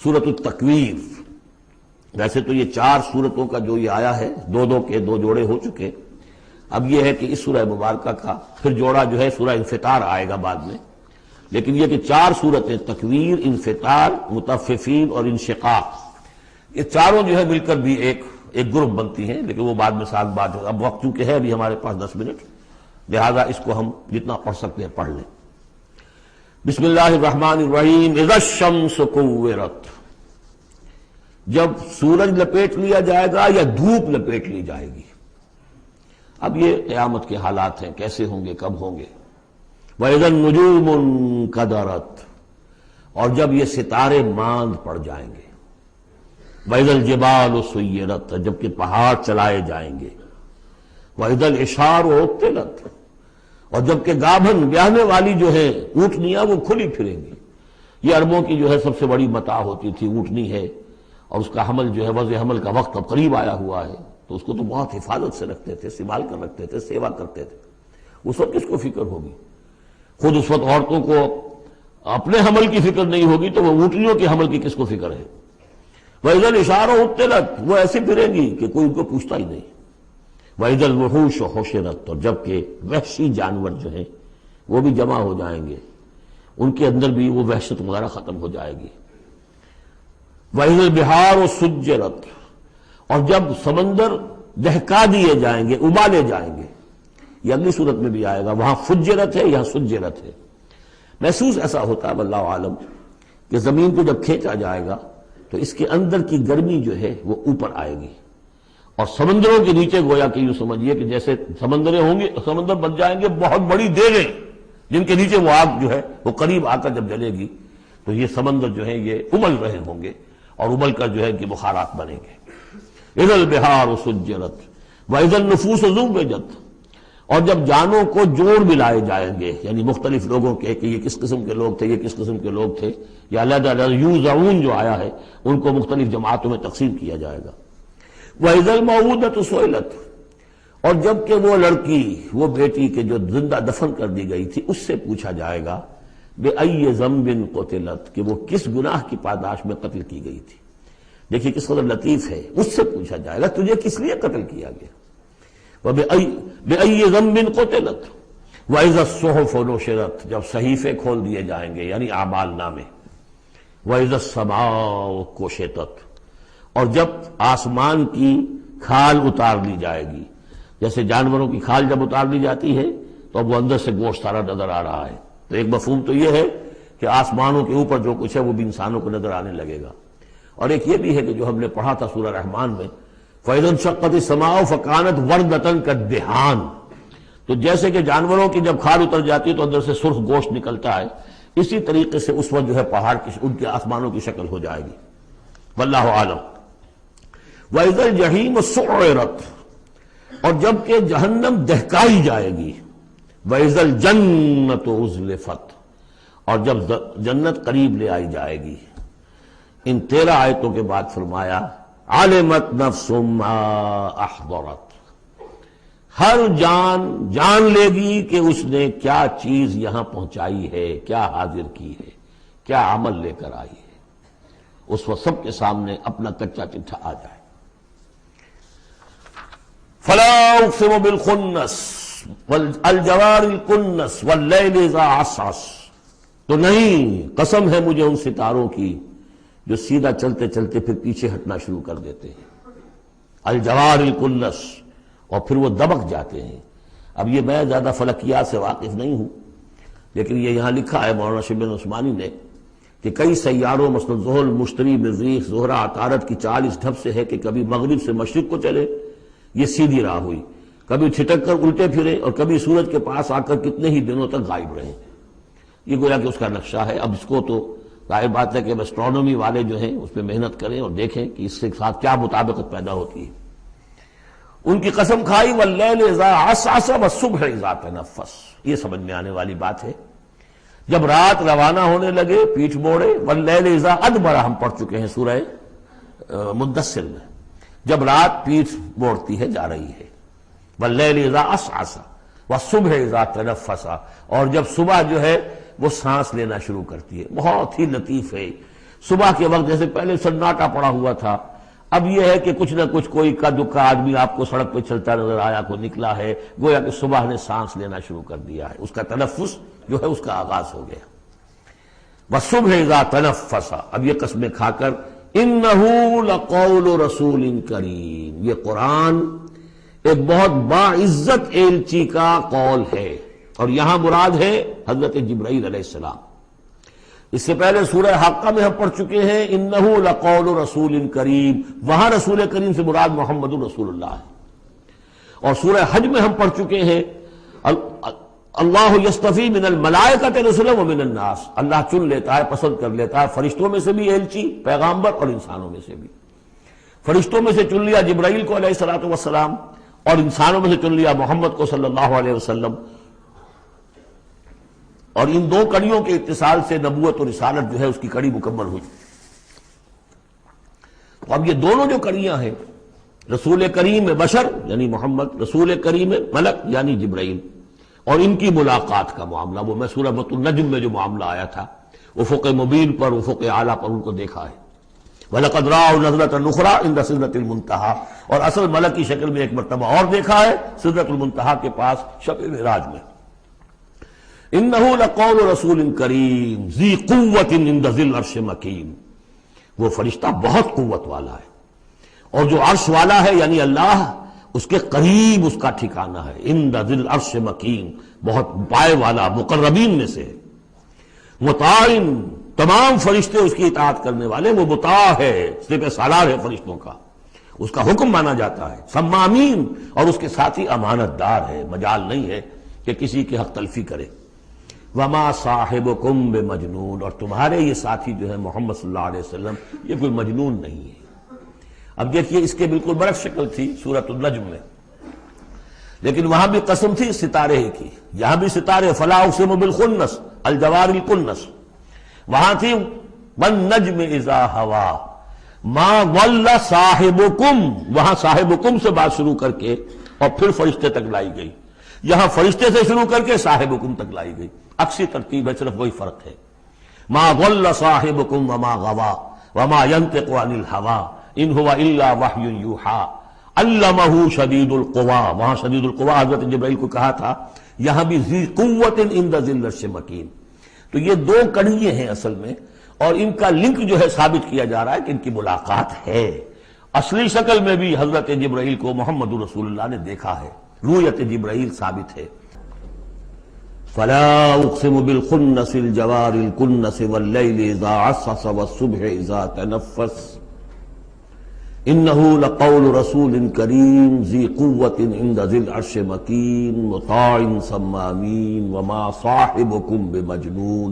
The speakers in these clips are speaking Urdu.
سورۃ التکویر. ویسے تو یہ 4 سورتوں کا جو یہ آیا ہے، دو کے 2 جوڑے ہو چکے. اب یہ ہے کہ اس سورہ مبارکہ کا پھر جوڑا جو ہے سورہ انفطار آئے گا بعد میں. لیکن یہ کہ 4 سورتیں تکویر، انفطار، مطففین اور انشقاق، یہ چاروں جو ہے مل کر بھی ایک گروپ بنتی ہیں. لیکن وہ بعد میں ساتھ بات ہوگا. اب وقت چونکہ ہے ابھی ہمارے پاس 10 منٹ، لہذا اس کو ہم جتنا پڑھ سکتے ہیں پڑھ لیں. بسم اللہ الرحمن الرحیم. اذا الشمس کورت، جب سورج لپیٹ لیا جائے گا یا دھوپ لپیٹ لی جائے گی. اب یہ قیامت کے حالات ہیں، کیسے ہوں گے، کب ہوں گے. وَإِذَا النُّجُومُ انْكَدَرَتْ، اور جب یہ ستارے ماند پڑ جائیں گے. وَإِذَا الْجِبَالُ سُيِّرَتْ، جبکہ پہاڑ چلائے جائیں گے. وَإِذَا الْعِشَارُ عُطِّلَتْ، اور جبکہ گابھن بیاہنے والی جو ہے اونٹنیاں وہ کھلی پھریں گی. یہ عربوں کی جو ہے سب سے بڑی متاع ہوتی تھی، اونٹنی ہے، اور اس کا حمل جو ہے وضع حمل کا وقت اب قریب آیا ہوا ہے، تو اس کو تو بہت حفاظت سے رکھتے تھے، سنبھال کر رکھتے تھے، سیوا کرتے تھے. اس وقت کس کو فکر ہوگی؟ خود اس وقت عورتوں کو اپنے حمل کی فکر نہیں ہوگی تو وہ اونٹنیوں کے حمل کی کس کو فکر ہے. وَإِذَا الْعِشَارُ عُطِّلَتْ، وہ ایسے پھریں گی کہ کوئی ان کو پوچھتا ہی نہیں. وَإِذَا الْوُحُوشُ حُشِرَتْ، اور جبکہ وحشی جانور جو ہیں وہ بھی جمع ہو جائیں گے، ان کے اندر بھی وہ وحشت وغیرہ ختم ہو جائے گی. وَإِذَا الْبِحَارُ سُجِّرَتْ، اور جب سمندر دہکا دیے جائیں گے، ابالے جائیں گے. یہ اگلی صورت میں بھی آئے گا، وہاں فجرت ہے، یہاں سجرت ہے. محسوس ایسا ہوتا ہے واللہ عالم کہ زمین کو جب کھینچا جائے گا تو اس کے اندر کی گرمی جو ہے وہ اوپر آئے گی، اور سمندروں کے نیچے گویا کہ یوں سمجھیے کہ جیسے سمندریں ہوں گے، سمندر بن جائیں گے بہت بڑی دیگیں جن کے نیچے وہ آگ جو ہے وہ قریب آ کر جب جلے گی تو یہ سمندر جو ہے یہ ابل رہے ہوں گے، اور ابل کر جو ہے کہ بخارات بنیں گے. اذا البحار سجرت واذا النفوس زوجت، اور جب جانوں کو جوڑ ملائے جائیں گے، یعنی مختلف لوگوں کے کہ یہ کس قسم کے لوگ تھے، یہ کس قسم کے لوگ تھے، یا علیحدہ علیحدہ یوزعون جو آیا ہے ان کو مختلف جماعتوں میں تقسیم کیا جائے گا. وَإِذَا الْمَوْءُودَةُ سُئِلَتْ، اور جب کہ وہ لڑکی، وہ بیٹی کے جو زندہ دفن کر دی گئی تھی، اس سے پوچھا جائے گا بِأَيِّ ذَنبٍ قُتِلَتْ، کہ وہ کس گناہ کی پاداش میں قتل کی گئی تھی. دیکھیے کس قدر لطیف ہے، اس سے پوچھا جائے گا تجھے کس لیے قتل کیا گیا. بِأَيِّ ذَنبٍ قُتِلَتْ وَإِذَا الصُّحُفُ نُشِرَتْ، جب صحیفے کھول دیے جائیں گے یعنی اعمال نامے. وَإِذَا السَّمَاءُ كُشِطَتْ، اور جب آسمان کی کھال اتار لی جائے گی. جیسے جانوروں کی کھال جب اتار لی جاتی ہے تو اب وہ اندر سے گوشت سارا نظر آ رہا ہے. تو ایک مفہوم تو یہ ہے کہ آسمانوں کے اوپر جو کچھ ہے وہ بھی انسانوں کو نظر آنے لگے گا. اور ایک یہ بھی ہے کہ جو ہم نے پڑھا تھا سورہ رحمان میں، فَإِذَا انشَقَّتِ السَّمَاءُ فَكَانَتْ وَرْدَةً كَالدِّهَانِ، تو جیسے کہ جانوروں کی جب کھال اتر جاتی ہے تو اندر سے سرخ گوشت نکلتا ہے، اسی طریقے سے اس وقت جو ہے پہاڑ کی ان کے آسمانوں کی شکل ہو جائے گی. واللہ عالم. وَإِذَا الْجَحِيمُ سُعِّرَتْ، اور جب کہ جہنم دہکائی جائے گی. وَإِذَا الْجَنَّةُ أُزْلِفَتْ، اور جب جنت قریب لے آئی جائے گی. ان 13 آیتوں کے بعد فرمایا عَلِمَتْ نَفْسٌ مَّا أَحْضَرَتْ، ہر جان جان لے گی کہ اس نے کیا چیز یہاں پہنچائی ہے، کیا حاضر کی ہے، کیا عمل لے کر آئی ہے. اس وقت سب کے سامنے اپنا کچا چٹھا آ جائے. فَلَا أُقْسِمُ بِالْخُنَّسِ وَالْجَوَارِ الْكُنَّسِ وَاللَّيْلِ إِذَا عَسْعَسَ، تو نہیں، قسم ہے مجھے ان ستاروں کی جو سیدھا چلتے چلتے پھر پیچھے ہٹنا شروع کر دیتے ہیں. الجوار الکنس، اور پھر وہ دبک جاتے ہیں. اب یہ میں زیادہ فلکیات سے واقف نہیں ہوں، لیکن یہ یہاں لکھا ہے مولانا شبلی عثمانی نے کہ کئی سیاروں مثلا زحل، مشتری، مریخ، زہرہ، عطارد کی چال اس ڈھب سے ہے کہ کبھی مغرب سے مشرق کو چلے، یہ سیدھی راہ ہوئی، کبھی چھٹک کر الٹے پھرے، اور کبھی سورج کے پاس آ کر کتنے ہی دنوں تک غائب رہے. یہ گویا کہ اس کا نقشہ ہے. اب اس کو تو ظاہر بات ہے کہ ایسٹرونومی والے جو ہیں اس پہ محنت کریں اور دیکھیں کہ اس کے ساتھ کیا مطابقت پیدا ہوتی ہے. ان کی قسم کھائی واللیل اذا عسعس والصبح اذا تنفس، یہ سمجھ میں آنے والی بات ہے. جب رات روانہ ہونے لگے، پیٹھ موڑے. واللیل اذا ادبر ہم پڑھ چکے ہیں سورہ مدثر میں، جب رات پیٹھ موڑتی ہے جا رہی ہے. واللیل اذا عسعس والصبح اذا تنفس، اور جب صبح جو ہے وہ سانس لینا شروع کرتی ہے. بہت ہی لطیف ہے. صبح کے وقت جیسے پہلے سناٹا پڑا ہوا تھا، اب یہ ہے کہ کچھ نہ کچھ کوئی کا دکا آدمی آپ کو سڑک پہ چلتا نظر آیا، کو نکلا ہے، گویا کہ صبح نے سانس لینا شروع کر دیا ہے، اس کا تنفس جو ہے اس کا آغاز ہو گیا۔ وَالصُّبْحِ إِذَا تَنَفَّسَ، اب یہ قسمیں کھا کر، إِنَّهُ لَقَوْلُ رَسُولٍ كَرِيمٍ، یہ قرآن ایک بہت باعزت ایلچی کا قول ہے، اور یہاں مراد ہے حضرت جبرائیل علیہ السلام۔ اس سے پہلے سورہ حاقہ میں ہم پڑھ چکے ہیں انہ لقول رسول کریم، وہاں رسول کریم سے مراد محمد رسول اللہ ہے۔ اور سورہ حج میں ہم پڑھ چکے ہیں اللہ یصطفی من الملائکۃ رسلا ومن الناس، اللہ چن لیتا ہے، پسند کر لیتا ہے فرشتوں میں سے بھی ایلچی پیغامبر اور انسانوں میں سے بھی۔ فرشتوں میں سے چن لیا جبرائیل کو علیہ الصلوۃ والسلام، اور انسانوں میں سے چن لیا محمد کو صلی اللہ علیہ وسلم، اور ان دو کڑیوں کے اتصال سے نبوت اور رسالت جو ہے اس کی کڑی مکمل ہوئی۔ تو اب یہ دونوں جو کڑیاں ہیں، رسول کریم بشر یعنی محمد، رسول کریم ملک یعنی جبرائیل، اور ان کی ملاقات کا معاملہ، وہ میں سورہ النجم میں جو معاملہ آیا تھا، افق مبین پر، افق اعلیٰ پر ان کو دیکھا ہے۔ وَلَقَدْ رَأَوْا نَزْلَةً أُخْرَىٰ عِندَ سِدْرَةِ الْمُنتَهَىٰ، اور اصل ملک کی شکل میں ایک مرتبہ اور دیکھا ہے سدرۃ المنتہا کے پاس شب معراج میں۔ إِنَّهُ لَقَوْلُ رَسُولٍ كَرِيمٍ ذِي قُوَّةٍ عِندَ ذِي الْعَرْشِ مَكِينٍ، وہ فرشتہ بہت قوت والا ہے، اور جو عرش والا ہے یعنی اللہ، اس کے قریب اس کا ٹھکانہ ہے۔ عند ذی العرش مکین، بہت پائے والا، مقربین میں سے۔ مطاع، تمام فرشتے اس کی اطاعت کرنے والے، وہ مطاع ہے، سپہ سالار ہے فرشتوں کا، اس کا حکم مانا جاتا ہے۔ سمامین، اور اس کے ساتھی امانت دار ہے، مجال نہیں ہے کہ کسی کی حق تلفی کرے۔ وما صاحبکم بمجنون، اور تمہارے یہ ساتھی جو ہے محمد صلی اللہ علیہ وسلم، یہ کوئی مجنون نہیں ہے۔ اب دیکھیے اس کے بالکل برعکس شکل تھی سورۃ النجم میں، لیکن وہاں بھی قسم تھی ستارے ہی کی، یہاں بھی ستارے، فلا اقسم بالخنس الجوار الکنس، وہاں تھی والنجم اذا ہوا ما ضل صاحبکم، وہاں صاحبکم سے بات شروع کر کے اور پھر فرشتے تک لائی گئی، یہاں فرشتے سے شروع کر کے صاحبکم تک لائی گئی، عکسی ترتیب ہے، صرف وہی فرق ہے۔ ما ضل صاحبکم وما غوا وما ينطق عن الهوى ان هو الا وحی یوحی علمہ شدید القوی، وہاں شدید القوی حضرت جبرائیل کو کہا تھا، یہاں بھی ذی قوت عند ذی العرش مکین۔ تو یہ دو کڑیے ہیں اصل میں، اور ان کا لنک جو ہے ثابت کیا جا رہا ہے کہ ان کی ملاقات ہے۔ اصلی شکل میں بھی حضرت جبرائیل کو محمد رسول اللہ نے دیکھا ہے، رؤیت جبرائیل ثابت ہے۔ فلا اقسم بالخنس الجوار الکنس واللیل اذا عسعس والصبح اذا تنفس انه لقول رسول کریم ذی قوت عند ذی العرش مکین مطاع ثم امین وما صاحبکم بمجنون،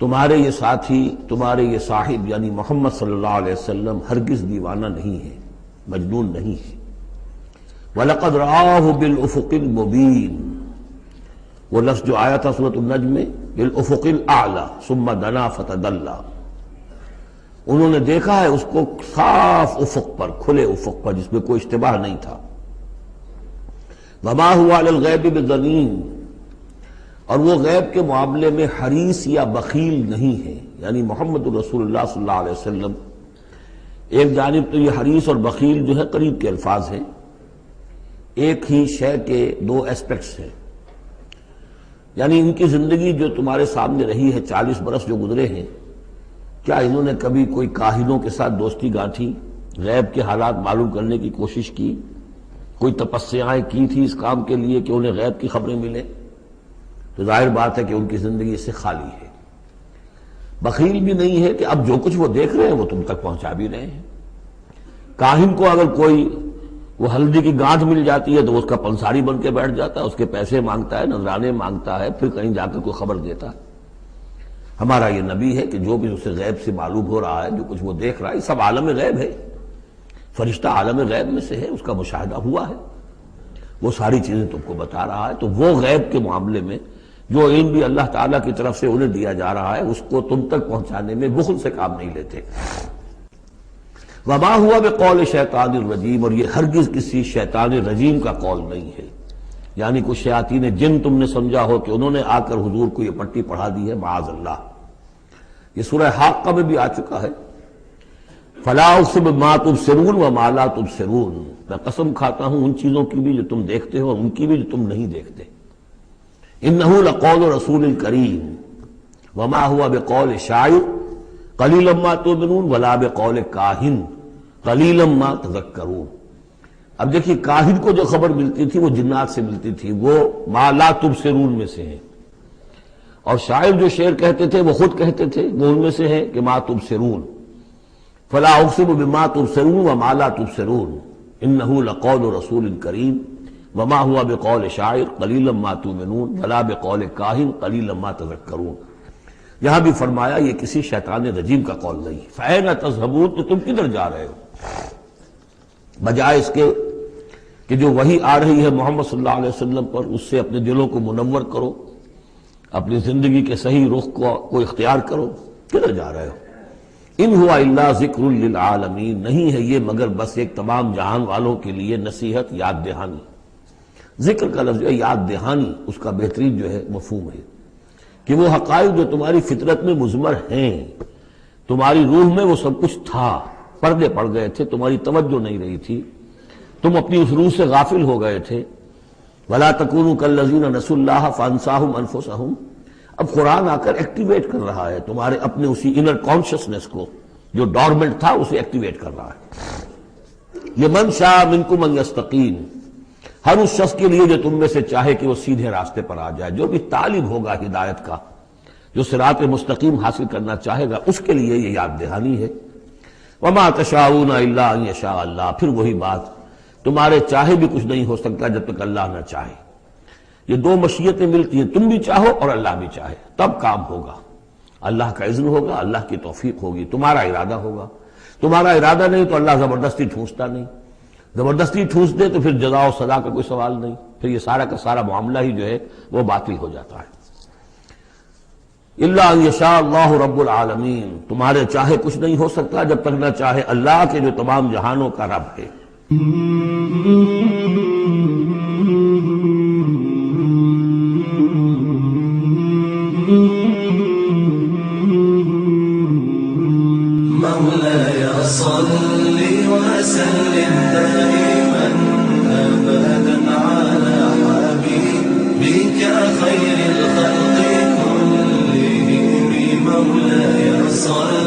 تمہارے یہ ساتھی، تمہارے یہ صاحب یعنی محمد صلی اللہ علیہ وسلم ہرگز دیوانہ نہیں ہے، مجنون نہیں ہے۔ وَلَقَدْ رَآهُ بِالْأُفُقِ الْمُبِينِ، وہ لفظ جو آیا تھا سورۃ النجم میں، بِالْأُفُقِ الْأَعْلَى ثُمَّ دَنَا فَتَدَلَّى، انہوں نے دیکھا ہے اس کو صاف افق پر، کھلے افق پر، جس میں کوئی اشتباہ نہیں تھا۔ وَمَا هُوَ عَلَى الْغَيْبِ بِضَنِينٍ، اور وہ غیب کے معاملے میں حریص یا بخیل نہیں ہے، یعنی محمد رسول اللہ صلی اللہ علیہ وسلم، ایک جانب تو یہ حریص اور بخیل جو ہے قریب کے الفاظ ہیں، ایک ہی شے کے دو ایسپیکٹس ہیں، یعنی ان کی زندگی جو تمہارے سامنے رہی ہے، 40 برس جو گزرے ہیں، کیا انہوں نے کبھی کوئی کاہنوں کے ساتھ دوستی گانٹھی، غیب کے حالات معلوم کرنے کی کوشش کی، کوئی تپسیائیں کی تھی اس کام کے لیے کہ انہیں غیب کی خبریں ملیں؟ تو ظاہر بات ہے کہ ان کی زندگی اس سے خالی ہے۔ بخیل بھی نہیں ہے کہ اب جو کچھ وہ دیکھ رہے ہیں وہ تم تک پہنچا بھی رہے ہیں۔ کاہن کو اگر کوئی وہ ہلدی کی گانٹھ مل جاتی ہے تو اس کا پنساری بن کے بیٹھ جاتا ہے، اس کے پیسے مانگتا ہے، نذرانے مانگتا ہے، پھر کہیں جا کر کوئی خبر دیتا ہے۔ ہمارا یہ نبی ہے کہ جو بھی اسے غیب سے معلوم ہو رہا ہے، جو کچھ وہ دیکھ رہا ہے، یہ سب عالم غیب ہے، فرشتہ عالم غیب میں سے ہے، اس کا مشاہدہ ہوا ہے، وہ ساری چیزیں تم کو بتا رہا ہے۔ تو وہ غیب کے معاملے میں جو علم بھی اللہ تعالیٰ کی طرف سے انہیں دیا جا رہا ہے، اس کو تم تک پہنچانے میں بخل سے کام نہیں لیتے۔ وما ہوا بقول شیطان الرجیم، اور یہ ہرگز کسی شیطان رجیم کا قول نہیں ہے، یعنی کچھ شیاطین جن تم نے سمجھا ہو کہ انہوں نے آ کر حضور کو یہ پٹی پڑھا دی ہے، معاذ اللہ، یہ سورہ حاقہ میں بھی آ چکا ہے، فلا اقسم بما تبصرون وما لا تبصرون، میں قسم کھاتا ہوں ان چیزوں کی بھی جو تم دیکھتے ہو اور ان کی بھی جو تم نہیں دیکھتے۔ انہ لقول رسول کریم وما هو بقول شاعر قلیلا ما تؤمنون ولا بقول کاہن قلیلا ما تذکرون۔ اب دیکھیے کاہن کو جو خبر ملتی تھی وہ جنات سے ملتی تھی، وہ ما لا تبصرون میں سے ہیں، اور شاعر جو شعر کہتے تھے وہ خود کہتے تھے وہ ان میں سے ہے کہ ما تبصرون، فلا اقسم بما تبصرون وما لا تبصرون انہ لقول رسول کریم وما هو بقول شاعر قلیلا ما تؤمنون ولا بقول کاہن قلیلا ما تذکرون۔ یہاں بھی فرمایا یہ کسی شیطان رجیم کا قول نہیں، فأین تذهبون، تو تم کدھر جا رہے ہو؟ بجائے اس کے کہ جو وحی آ رہی ہے محمد صلی اللہ علیہ وسلم پر اس سے اپنے دلوں کو منور کرو، اپنی زندگی کے صحیح رخ کو اختیار کرو، کدھر جا رہے ہو؟ ان ہوا الا ذکر للعالمین، نہیں ہے یہ مگر بس ایک تمام جہان والوں کے لیے نصیحت، یاد دہانی۔ ذکر کا لفظ جو ہے یاد دہانی، اس کا بہترین جو ہے مفہوم ہے کہ وہ حقائق جو تمہاری فطرت میں مضمر ہیں، تمہاری روح میں وہ سب کچھ تھا، پردے پڑ گئے تھے، تمہاری توجہ نہیں رہی تھی، تم اپنی اس روح سے غافل ہو گئے تھے۔ وَلَا تَكُونُوا كَالَّذِينَ نَسُوا اللَّهَ فَأَنسَاهُمْ أَنفُسَهُمْ۔ اب قرآن آ کر ایکٹیویٹ کر رہا ہے تمہارے اپنے اسی انر کانشسنس کو، جو ڈورمنٹ تھا اسے ایکٹیویٹ کر رہا ہے۔ لِمَنْ شَاءَ مِنْكُمْ أَنْ يَسْتَقِيمَ، ہر اس شخص کے لیے جو تم میں سے چاہے کہ وہ سیدھے راستے پر آ جائے، جو بھی طالب ہوگا ہدایت کا، جو صراط مستقیم حاصل کرنا چاہے گا، اس کے لیے یہ یاد دہانی ہے۔ وَمَا تَشَاءُونَ إِلَّا أَن يَشَاءَ اللَّهُ، پھر وہی بات، تمہارے چاہے بھی کچھ نہیں ہو سکتا جب تک اللہ نہ چاہے۔ یہ دو مشیتیں ملتی ہیں، تم بھی چاہو اور اللہ بھی چاہے، تب کام ہوگا۔ اللہ کا اذن ہوگا، اللہ کی توفیق ہوگی، تمہارا ارادہ ہوگا۔ تمہارا ارادہ نہیں تو اللہ زبردستی ٹھونستا نہیں، زبردستی ٹھونس دے تو پھر جزا و سزا کا کوئی سوال نہیں، پھر یہ سارا کا سارا معاملہ ہی جو ہے وہ باطل ہو جاتا ہے۔ الا ان یشاء اللہ رب العالمین، تمہارے چاہے کچھ نہیں ہو سکتا جب تک نہ چاہے اللہ کے جو تمام جہانوں کا رب ہے۔ مولاي صل وسلم دائما ابدا على حبيبك خير الخلق كلهم، مولاي صل